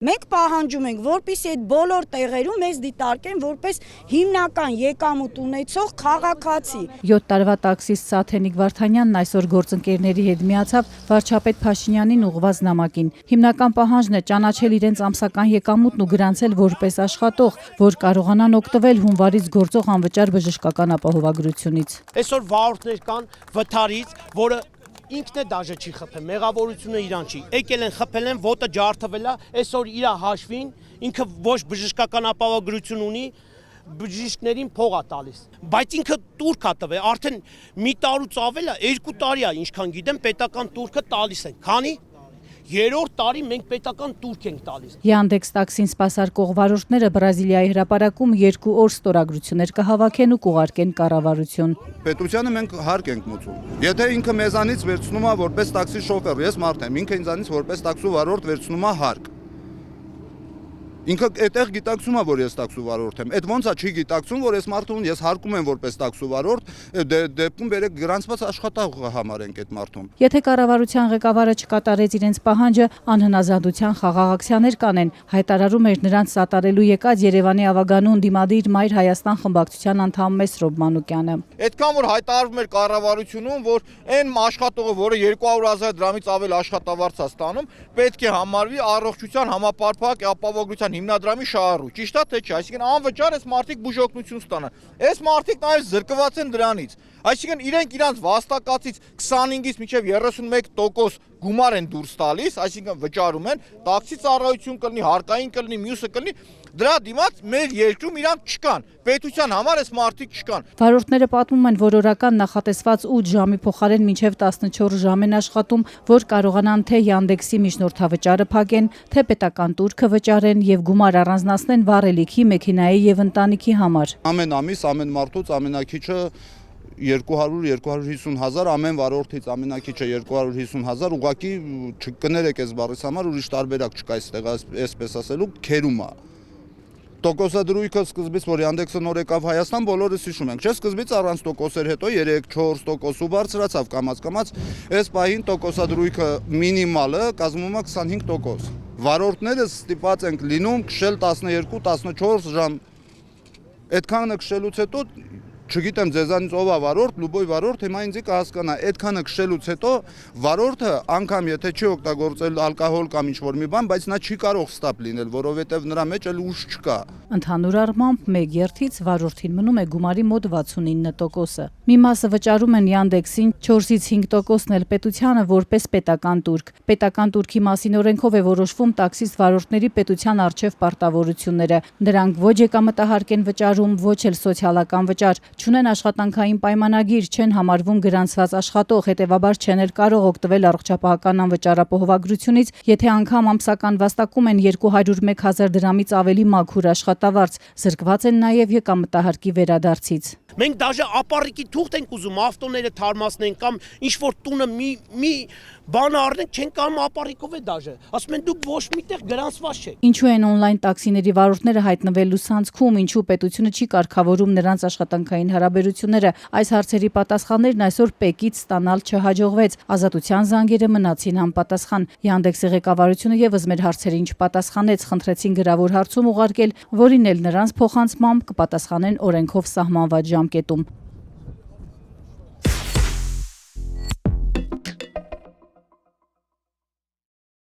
Մենք պահանջում ենք, որպեսզի այդ բոլոր տեղերում մեզ դիտարկեն որպես հիմնական եկամուտ ունեցող քաղաքացի։ 7 տարվա տաքսիստ Սաթենիկ Վարդանյանն այսօր գործընկերների հետ միացավ վարչապետ Փաշինյանին ուղղված նամակին։ Հիմնական պահանջն է ճանաչել իրենց ամսական եկամուտն ու գրանցել որպես աշխատող, որ կարողանան օգտվել հունվարից գործող անվճար բժշկական ապահովագրությունից։ Այսօր վարորդներ կան վթարից, որը ինքն է դաժե չի խփել, մեղավորությունը իրան չի։ Եկել են խփել են, ոտը ջարդվել է, այսօր իր հաշվին ինքը ոչ բժշկական ապահովագրություն ունի, բժիշկներին փող է տալիս։ Բայց ինքը տուրք է տվել, արդեն մի տարուց ավել է, 2 տարի է, ինչքան գիտեմ, պետական տուրքը տալիս են։ Քանի? 3-րդ տարի մենք պետական տուրք ենք տալիս։ Yandex տաքսին սպասարկող վարորդները Բրազիլիայի հրապարակում 2 օր ստորագրություններ կհավաքեն ու կուղարկեն կառավարություն։ Պետությանը մենք հարկ ենք մուծում։ Եթե ինքը մեզանից վերցնում է որպես տաքսի շոֆեր, ես մարդ եմ, ինքը ինձանից որպես տաքսու վարորդ վերցնում է հարկ։ Ինքը այդտեղ գիտակցում է, որ ես տաքսու վարորդ եմ։ Այդ ոնց է չի գիտակցում, որ ես մարդուն ես հարկում եմ որպես տաքսու վարորդ, դեպքում բերեք գրանցված աշխատող համարենք այդ մարդուն։ Եթե կառավարության ղեկավարը չկատարեց իրենց պահանջը, անհնազանդության խաղաղ ակցիաներ կանեն, հայտարարում էր նրանց սատարելու եկած Երևանի ավագանուն Դիմադիր Մայր Հայաստան խմբակցության անդամ Մեսրոբ Մանուկյանը։ Այդքան որ հայտարարվում էր կառավարությունում, որ այն աշխատողը, որը 200,000 դրամից ավել աշխատավարձ է ստանում, պետք է համարվի առողջության համապարփակ ապահովագրության հիմնադրամի շահառու, ճիշտ է թե չէ, այսինքն անվճար այս մարդիկ բուժօգնություն ստանան։ Այս մարդիկ նաև զրկված են դրանից, այսինքն իրենք իրանց վաստակացից 25-ից մինչև 31% գումար են դուրս տալիս, այսինքն վճարում են, տաքսի ծառայություն կլինի, հարկային կլինի, մյուսը կլինի, դրա դիմաց մեր երկրում իրանք չկան, պետության համար այս մարդիկ չկան։ Վարորդները պատմում են, որ օրական նախատեսված 8 ժամի փոխարեն մինչև 14 ժամ են աշխատում, որ կարողանան թե Yandex-ի միջնորդավճարը փակեն, թե պետական տուրքը վճարեն եւ գումար առանձնացնեն վառելիքի, մեքենայի եւ ընտանիքի համար։ Ամեն ամիս ամեն մարդուց ամենակիչը 200-250 հազար, ամեն վարորդից ամենակիչը 250 հազար, ուղղակի չկներեք այս բառից համար, ուրիշ տարբերակ չկա այստեղ, այսպես ասելու, քերում է։ Տոկոսադրույքը սկզբից, որ Yandex-ը նոր եկավ Հայաստան, բոլորս հիշում ենք, չէ՞, սկզբից առանց տոկոսեր, հետո 3-4% ու բարձրացավ կամաց-կամաց, այս պահին տոկոսադրույքը մինիմալը կազմում է 25%։ Վարորդները ստիպված ենք լինում քշել 12-14 ժամ։ Այդքանը քշելուց հետո չգիտեմ ձեզանից ով է վարորդ, լուբոյ վարորդ, հիմա ինձ կհասկանա, այդքանը քշելուց հետո վարորդը անգամ եթե չի օգտագործել ալկոհոլ կամ ինչ-որ մի բան, բայց նա չի կարող ստապ լինել, որովհետև նրա մեջ էլ ուժ չկա։ Ընդհանուր առմամբ 1/3-ից վարորդին մնում է գումարի մոտ 69%-ը։ Մի մասը վճարում են Yandex-ին, 4-ից 5%-ն էլ պետությանը որպես պետական տուրք։ Պետական տուրքի մասին օրենքով է որոշվում տաքսիստ վարորդների պետության առջև պարտավորությունները։ Դրանք ոչ եկամտահարկ են վճարում, ոչ էլ սոցիալական վճար, չունեն աշխատանքային պայմանագիր, չեն համարվում գրանցված աշխատող, հետևաբար չեն էլ կարող օգտվել առողջապահական անվճար ապահովագրությունից, եթե անգամ ամսական վաստակում են 201,000 դրամից ավելի մաքուր աշխատավարձ, զրկված են նաև եկամտահարկի վերադարձից։ Մենք դաժե ապառիկի թուղթ ենք ուզում ավտոները թարմացնենք կամ ինչ-որ տունը մի բան առնենք, չեն կարող ապառիկով է դաժե։ Ասում են դուք ոչ միտեղ գրանցված չեք։ Ինչու են օնլայն տաքսիների վարորդները հայտնվել լուսանցքում, ինչու պետությունը չի կարգավորում նրանց աշխատանքային հարաբերությունները։ Այս հարցերի պատասխաններն այսօր ՊԵԿ-ից ստանալ չհաջողվեց։ Ազատության զանգերը մնացին անպատասխան։ Yandex-ի ղեկավարությունը եւս մեր հարցերին չպատասխանեց, խնդրեցին գրավոր հարցում ուղարկել, որին էլ նրանց փոխանցմամբ կպատասխանեն օրենքով սահմանված ժամկետում։